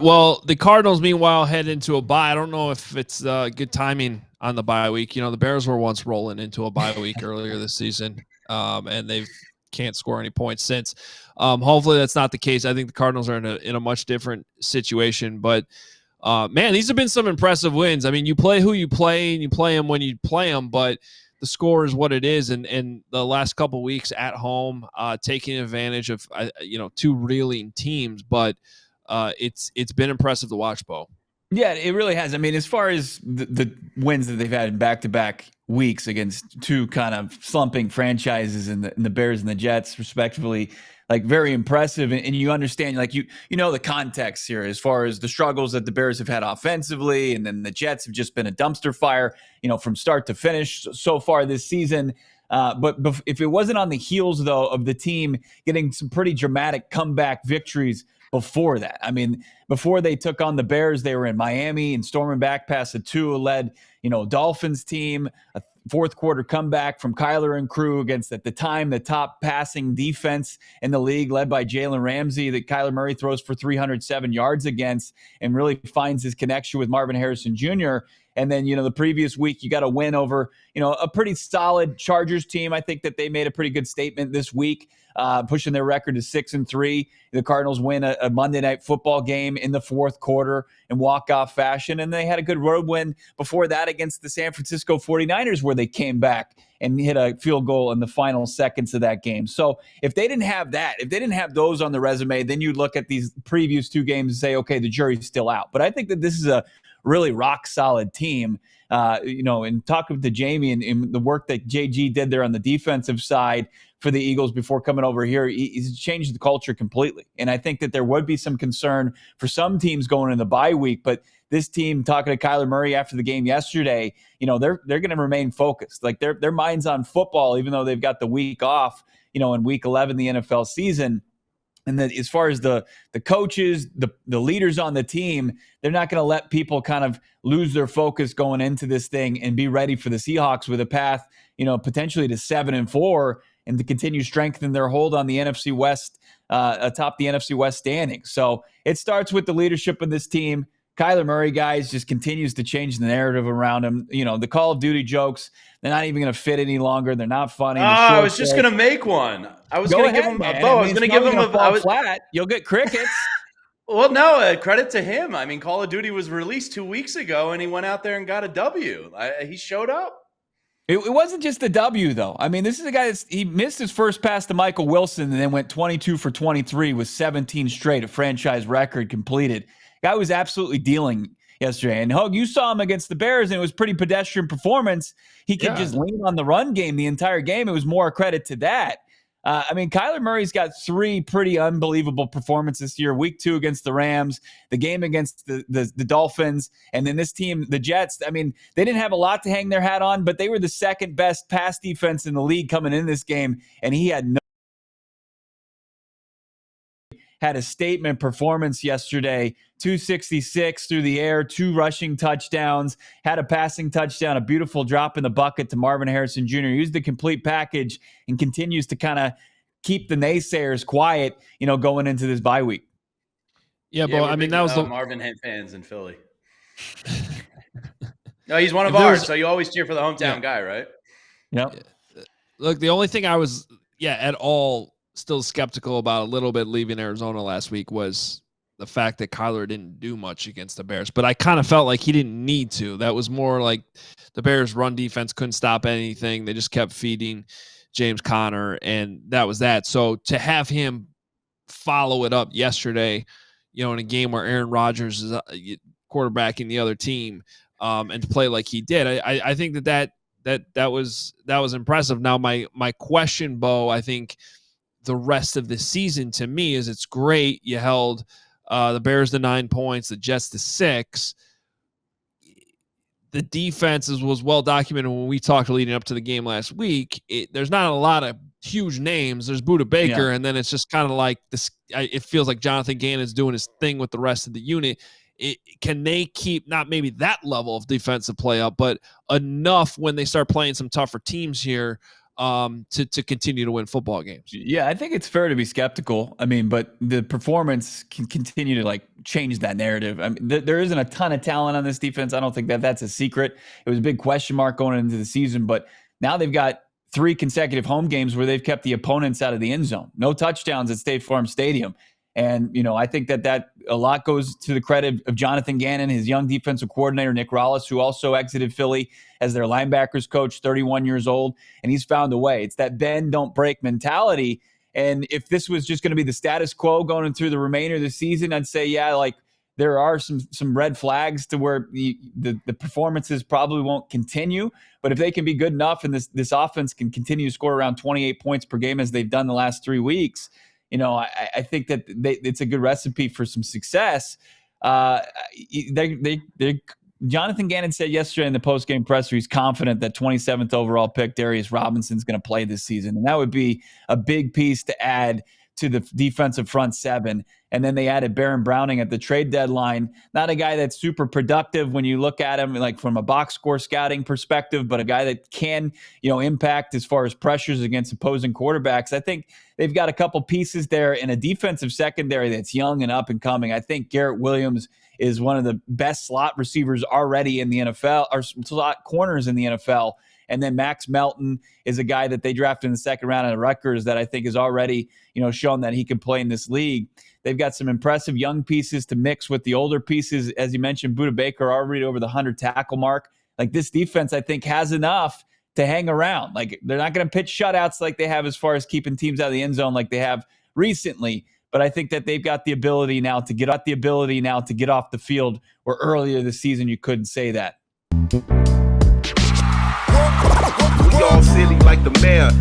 Well, the Cardinals, meanwhile, head into a bye. I don't know if it's good timing on the bye week. The Bears were once rolling into a bye week earlier this season, and they've can't score any points since. Hopefully, that's not the case. I think the Cardinals are in a much different situation. But man, these have been some impressive wins. I mean, you play who you play, and you play them when you play them, but the score is what it is. And the last couple weeks at home, taking advantage of two reeling teams, but it's been impressive to watch, Bo. Yeah, it really has. I mean, as far as the wins that they've had in back-to-back weeks against two kind of slumping franchises in the Bears and the Jets, respectively, like very impressive. And you understand, like you know the context here as far as the struggles that the Bears have had offensively, and then the Jets have just been a dumpster fire, from start to finish so far this season. But if it wasn't on the heels, though, of the team getting some pretty dramatic comeback victories before that. I mean, before they took on the Bears, they were in Miami and storming back past a Tua-led, Dolphins team, a fourth quarter comeback from Kyler and crew against, at the time, the top passing defense in the league, led by Jalen Ramsey, that Kyler Murray throws for 307 yards against and really finds his connection with Marvin Harrison Jr. And then, the previous week, you got a win over, a pretty solid Chargers team. I think that they made a pretty good statement this week, pushing their record to 6-3. The Cardinals win a Monday Night Football game in the fourth quarter in walk-off fashion. And they had a good road win before that against the San Francisco 49ers, where they came back and hit a field goal in the final seconds of that game. So if they didn't have that, if they didn't have those on the resume, then you'd look at these previous two games and say, okay, the jury's still out. But I think that this is a really rock solid team. And talking to Jamie and the work that JG did there on the defensive side for the Eagles before coming over here, he's changed the culture completely. And I think that there would be some concern for some teams going in the bye week, but this team, talking to Kyler Murray after the game yesterday, they're going to remain focused. Like their mind's on football, even though they've got the week off, in week 11, the NFL season. And that as far as the coaches, the leaders on the team, they're not going to let people kind of lose their focus going into this thing and be ready for the Seahawks with a path, potentially to 7-4 and to continue strengthening their hold on the NFC West, atop the NFC West standings. So it starts with the leadership of this team. Kyler Murray, guys, just continues to change the narrative around him. The Call of Duty jokes, they're not even going to fit any longer. They're not funny. I was just going to make one. I was going to give him a bow. I was going to give him a flat. You'll get crickets. Well, no, credit to him. I mean, Call of Duty was released 2 weeks ago, and he went out there and got a W. He showed up. It wasn't just a W, though. I mean, this is a guy he missed his first pass to Michael Wilson and then went 22 for 23 with 17 straight, a franchise record completed. Guy was absolutely dealing yesterday. And Hogue, you saw him against the Bears, and it was pretty pedestrian performance. He could just lean on the run game the entire game. It was more a credit to that. I mean, Kyler Murray's got 3 pretty unbelievable performances this year. Week 2 against the Rams, the game against the Dolphins, and then this team, the Jets. I mean, they didn't have a lot to hang their hat on, but they were the second best pass defense in the league coming in this game, and he had a statement performance yesterday, 266 through the air, 2 rushing touchdowns, had a passing touchdown, a beautiful drop in the bucket to Marvin Harrison Jr. Used the complete package and continues to kind of keep the naysayers quiet, going into this bye week. Yeah, but I mean, that was the Marvin fans in Philly. No, he's one of ours, so you always cheer for the hometown guy, right? Yep. Look, the only thing I was, at all still skeptical about a little bit leaving Arizona last week was the fact that Kyler didn't do much against the Bears, but I kind of felt like he didn't need to. That was more like the Bears run defense couldn't stop anything. They just kept feeding James Conner, and that was that. So to have him follow it up yesterday, in a game where Aaron Rodgers is quarterbacking the other team, and to play like he did, I think that was impressive. Now my question, Bo, I think the rest of the season to me is it's great. You held the Bears to 9 points, the Jets to 6. The defense was well documented when we talked leading up to the game last week. There's not a lot of huge names. There's Budda Baker, and then it's just kind of like this. It feels like Jonathan Gannon's doing his thing with the rest of the unit. Can they keep not maybe that level of defensive play up, but enough when they start playing some tougher teams here to continue to win football games. Yeah, I think it's fair to be skeptical. I mean, but the performance can continue to like change that narrative. I mean, there isn't a ton of talent on this defense. I don't think that's a secret. It was a big question mark going into the season, but now they've got 3 consecutive home games where they've kept the opponents out of the end zone. No touchdowns at State Farm Stadium. And, I think that a lot goes to the credit of Jonathan Gannon, his young defensive coordinator, Nick Rollis, who also exited Philly as their linebackers coach, 31 years old. And he's found a way. It's that bend, don't break mentality. And if this was just going to be the status quo going through the remainder of the season, I'd say, yeah, like there are some red flags to where the performances probably won't continue. But if they can be good enough and this offense can continue to score around 28 points per game as they've done the last 3 weeks, I think that it's a good recipe for some success. Jonathan Gannon said yesterday in the post-game presser he's confident that 27th overall pick Darius Robinson's going to play this season. And that would be a big piece to add to the defensive front 7. And then they added Baron Browning at the trade deadline. Not a guy that's super productive when you look at him like from a box score scouting perspective, but a guy that can, impact as far as pressures against opposing quarterbacks. I think they've got a couple pieces there in a defensive secondary that's young and up and coming. I think Garrett Williams is one of the best slot receivers already in the NFL, or slot corners in the NFL. And then Max Melton is a guy that they drafted in the second round of Rutgers that I think is already, shown that he can play in this league. They've got some impressive young pieces to mix with the older pieces. As you mentioned, Budda Baker already over the 100 tackle mark. Like this defense, I think, has enough to hang around. Like they're not going to pitch shutouts like they have as far as keeping teams out of the end zone like they have recently. But I think that they've got the ability now to get off the field where earlier this season you couldn't say that. We all silly like the mayor.